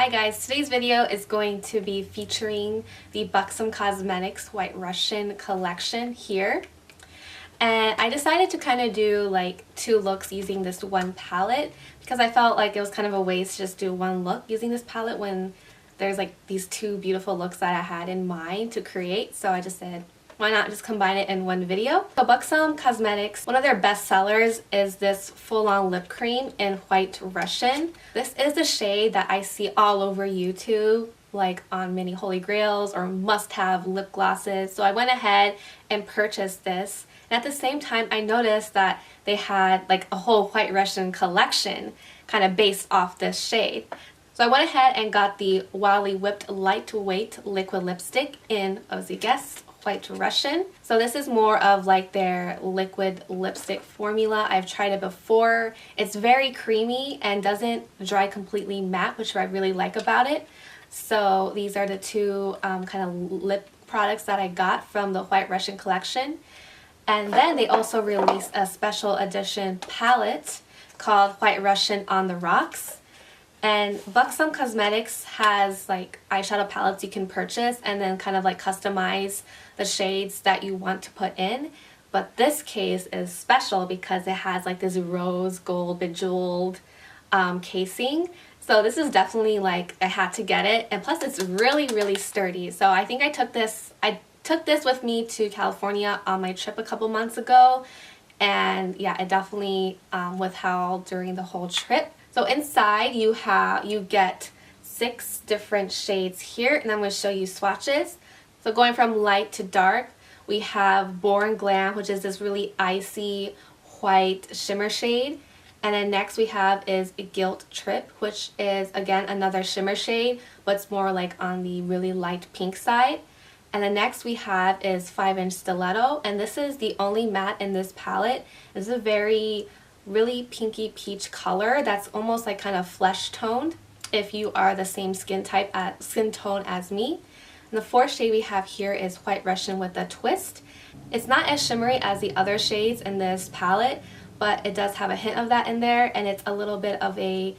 Hi guys, today's video is going to be featuring the Buxom Cosmetics White Russian collection here. And I decided to kind of do like two looks using this one palette because I felt like it was kind of a waste to just do one look using this palette when there's like these two beautiful looks that I had in mind to create. So I just said, why not just combine it in one video? So Buxom Cosmetics, one of their best sellers is this full-on lip cream in White Russian. This is the shade that I see all over YouTube, like on many holy grails or must-have lip glosses. So I went ahead and purchased this. And at the same time, I noticed that they had like a whole White Russian collection kind of based off this shade. So I went ahead and got the Wildly Whipped Lightweight Liquid Lipstick in, as you guessed, White Russian. So this is more of like their liquid lipstick formula. I've tried it before. It's very creamy and doesn't dry completely matte, which I really like about it. So these are the two kind of lip products that I got from the White Russian collection. And then they also released a special edition palette called White Russian on the Rocks. And Buxom Cosmetics has like eyeshadow palettes you can purchase and then kind of like customize the shades that you want to put in. But this case is special because it has like this rose gold bejeweled casing. So this is definitely like I had to get it, and plus it's really sturdy. So I think I took this with me to California on my trip a couple months ago, and yeah, it definitely withheld during the whole trip. So inside you get 6 different shades here, and I'm going to show you swatches. So going from light to dark, we have Born Glam, which is this really icy white shimmer shade. And then next we have is Guilt Trip, which is again another shimmer shade, but it's more like on the really light pink side. And then next we have is 5-inch Stiletto, and this is the only matte in this palette. It's a really pinky peach color that's almost like kind of flesh toned if you are the same skin tone as me. And the fourth shade we have here is White Russian with a Twist. It's not as shimmery as the other shades in this palette, but it does have a hint of that in there, and it's a little bit of a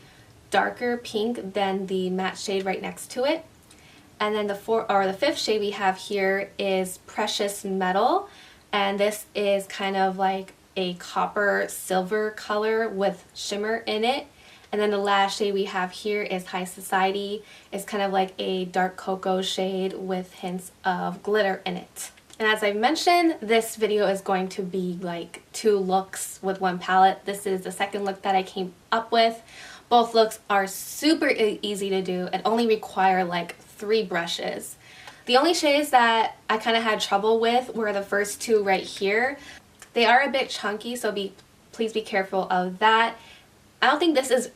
darker pink than the matte shade right next to it. And then the fifth shade we have here is Precious Metal, and this is kind of like a copper silver color with shimmer in it. And then the last shade we have here is High Society. It's kind of like a dark cocoa shade with hints of glitter in it. And as I mentioned, this video is going to be like 2 looks with one palette. This is the second look that I came up with. Both looks are super easy to do and only require like 3 brushes. The only shades that I kind of had trouble with were the first 2 right here. They are a bit chunky, so please be careful of that. I don't think this is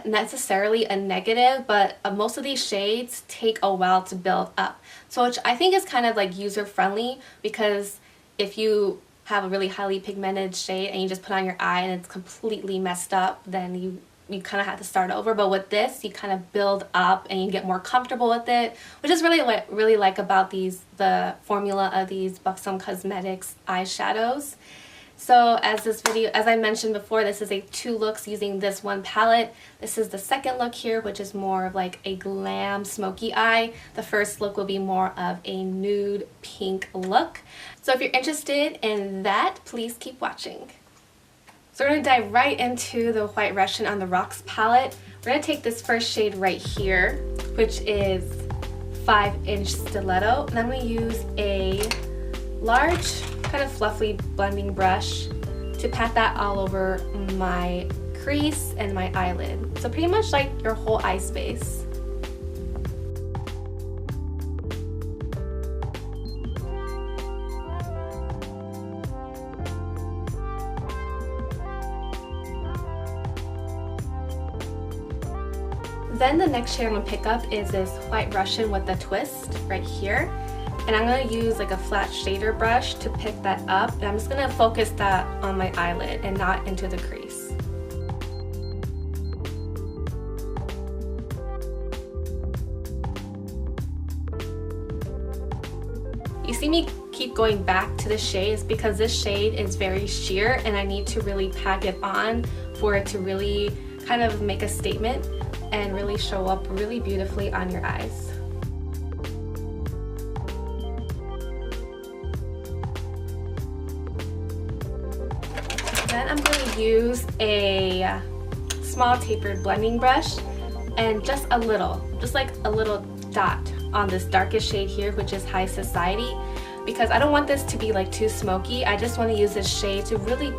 necessarily a negative, but most of these shades take a while to build up. So which I think is kind of like user friendly, because if you have a really highly pigmented shade and you just put on your eye and it's completely messed up, then you kind of have to start over. But with this, you kind of build up and you get more comfortable with it, which is really what I really like about the formula of these Buxom Cosmetics eyeshadows. So as I mentioned before, this is a 2 looks using this one palette. This is the second look here, which is more of like a glam smoky eye. The first look will be more of a nude pink look. So if you're interested in that, please keep watching. So we're going to dive right into the White Russian on the Rocks palette. We're going to take this first shade right here, which is 5-inch Stiletto, and I'm going to use a large kind of fluffy blending brush to pat that all over my crease and my eyelid. So pretty much like your whole eye space. Then the next shade I'm going to pick up is this White Russian with a Twist right here. And I'm going to use like a flat shader brush to pick that up. And I'm just going to focus that on my eyelid and not into the crease. You see me keep going back to the shades because this shade is very sheer and I need to really pack it on for it to really kind of make a statement. and really show up really beautifully on your eyes. Then I'm going to use a small tapered blending brush and just a little, just like a little dot on this darkest shade here, which is High Society, because I don't want this to be like too smoky. I just want to use this shade to really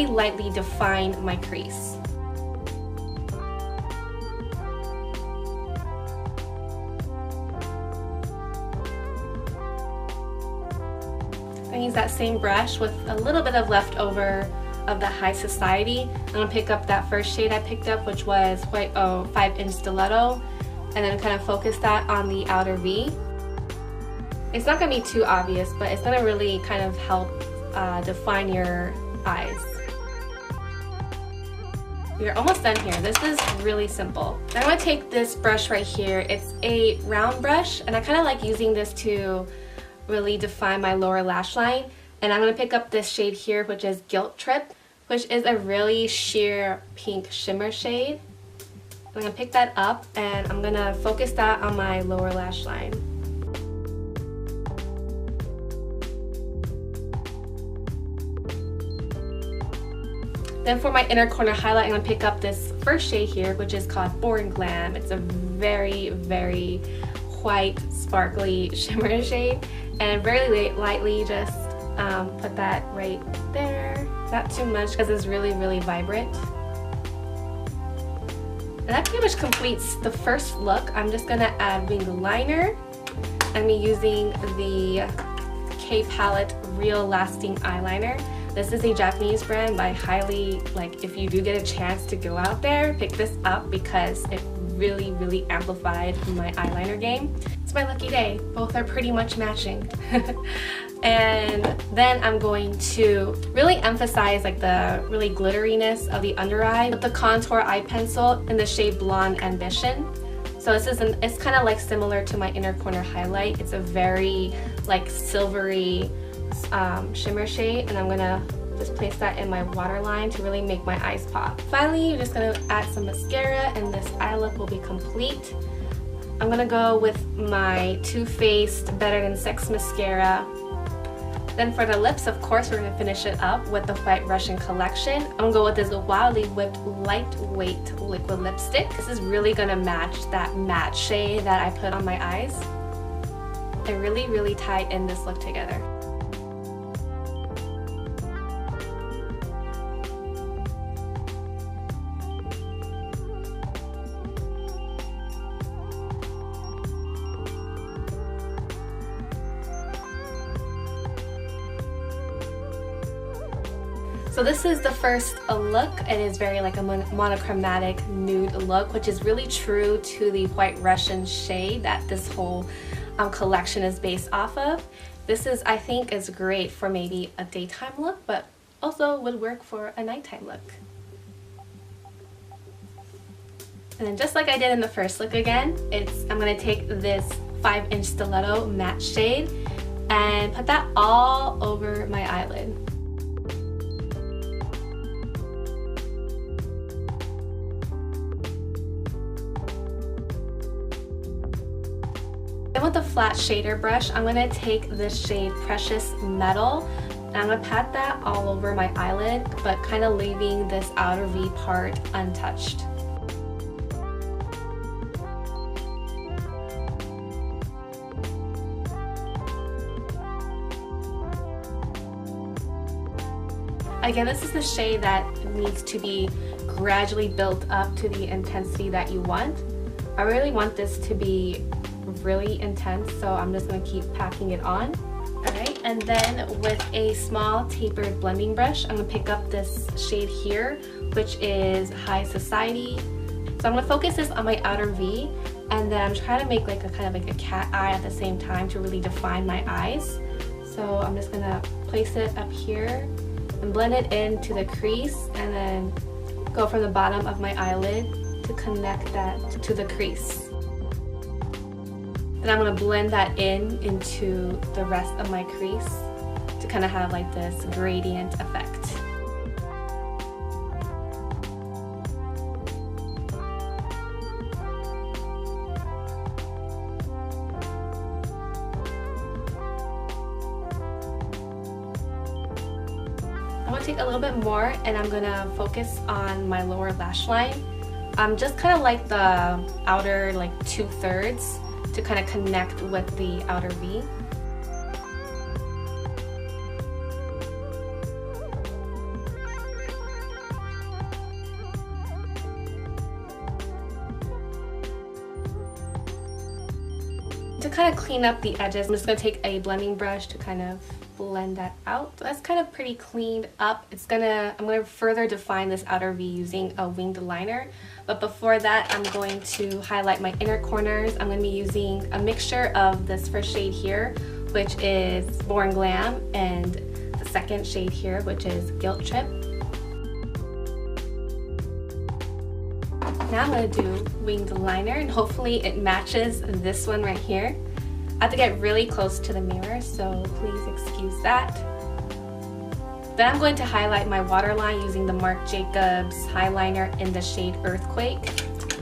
lightly define my crease. I use that same brush with a little bit of leftover of the High Society. I'm gonna pick up that first shade I picked up, which was 5-inch Stiletto, and then kind of focus that on the outer V. It's not gonna be too obvious, but it's gonna really kind of help define your eyes. You're almost done here. This is really simple. Now I'm gonna take this brush right here. It's a round brush, and I kind of like using this to really define my lower lash line. And I'm gonna pick up this shade here, which is Guilt Trip, which is a really sheer pink shimmer shade. I'm gonna pick that up and I'm gonna focus that on my lower lash line. Then for my inner corner highlight, I'm gonna pick up this first shade here, which is called Born Glam. It's a very, very white, sparkly shimmer shade, and very lightly just put that right there. Not too much because it's really, really vibrant. And that pretty much completes the first look. I'm just gonna add wing liner. I'm using the K Palette Real Lasting Eyeliner. This is a Japanese brand, but I highly, if you do get a chance to go out there, pick this up because it really, really amplified my eyeliner game. It's my lucky day. Both are pretty much matching. And then I'm going to really emphasize the really glitteriness of the under eye with the contour eye pencil in the shade Blonde Ambition. So this is it's kind of similar to my inner corner highlight. It's a very silvery shimmer shade, and I'm gonna just place that in my waterline to really make my eyes pop. Finally, you're just gonna add some mascara, and this eye look will be complete. I'm gonna go with my Too Faced Better Than Sex Mascara. Then for the lips, of course, we're gonna finish it up with the White Russian collection. I'm gonna go with this Wildly Whipped lightweight liquid lipstick. This is really gonna match that matte shade that I put on my eyes and really, really tie in this look together. So this is the first look. It is very a monochromatic nude look, which is really true to the White Russian shade that this whole collection is based off of. This is, I think, is great for maybe a daytime look, but also would work for a nighttime look. And then just like I did in the first look again, I'm gonna take this 5-inch Stiletto matte shade and put that all over my eyelid. Then with the flat shader brush, I'm going to take this shade Precious Metal, and I'm going to pat that all over my eyelid, but kind of leaving this outer V part untouched. Again, this is the shade that needs to be gradually built up to the intensity that you want. I really want this to be really intense, so I'm just going to keep packing it on. Alright, and then with a small tapered blending brush, I'm going to pick up this shade here, which is High Society. So I'm going to focus this on my outer V, and then I'm trying to make a kind of a cat eye at the same time to really define my eyes. So I'm just going to place it up here and blend it into the crease, and then go from the bottom of my eyelid to connect that to the crease. Then I'm going to blend that into the rest of my crease to kind of have this gradient effect. I'm going to take a little bit more and I'm going to focus on my lower lash line. Just kind of like the outer like 2/3 to kind of connect with the outer V. To kind of clean up the edges, I'm just going to take a blending brush to kind of blend that out. So that's kind of pretty cleaned up. I'm going to further define this outer V using a winged liner. But before that, I'm going to highlight my inner corners. I'm going to be using a mixture of this first shade here, which is Born Glam, and the second shade here, which is Guilt Trip. Now I'm going to do winged liner, and hopefully it matches this one right here. I have to get really close to the mirror, so please excuse that. Then I'm going to highlight my waterline using the Marc Jacobs eyeliner in the shade Earthquake.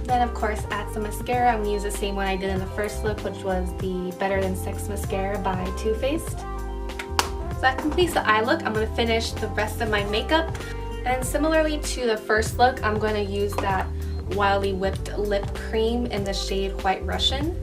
Then of course add some mascara. I'm going to use the same one I did in the first look, which was the Better Than Sex Mascara by Too Faced. So that completes the eye look. I'm going to finish the rest of my makeup. And similarly to the first look, I'm going to use that Wildly Whipped Lip Cream in the shade White Russian.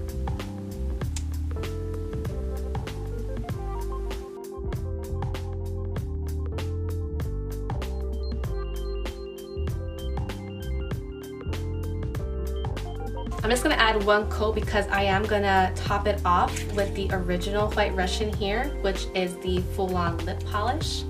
I'm just going to add one coat because I am going to top it off with the original White Russian here, which is the full-on lip polish.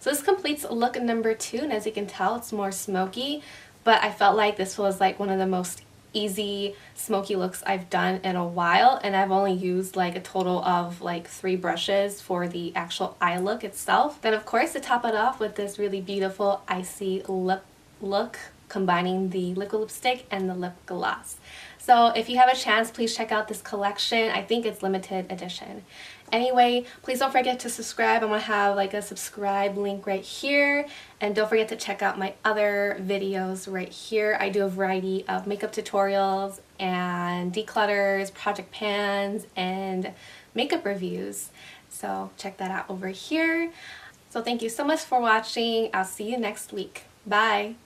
So this completes look number 2, and as you can tell, it's more smoky, but I felt like this was like one of the most easy smoky looks I've done in a while, and I've only used like a total of like 3 brushes for the actual eye look itself. Then of course to top it off with this really beautiful icy lip look, combining the liquid lipstick and the lip gloss. So if you have a chance, please check out this collection. I think it's limited edition. Anyway, please don't forget to subscribe. I'm going to have like a subscribe link right here. And don't forget to check out my other videos right here. I do a variety of makeup tutorials and declutters, project pans, and makeup reviews. So check that out over here. So thank you so much for watching. I'll see you next week. Bye!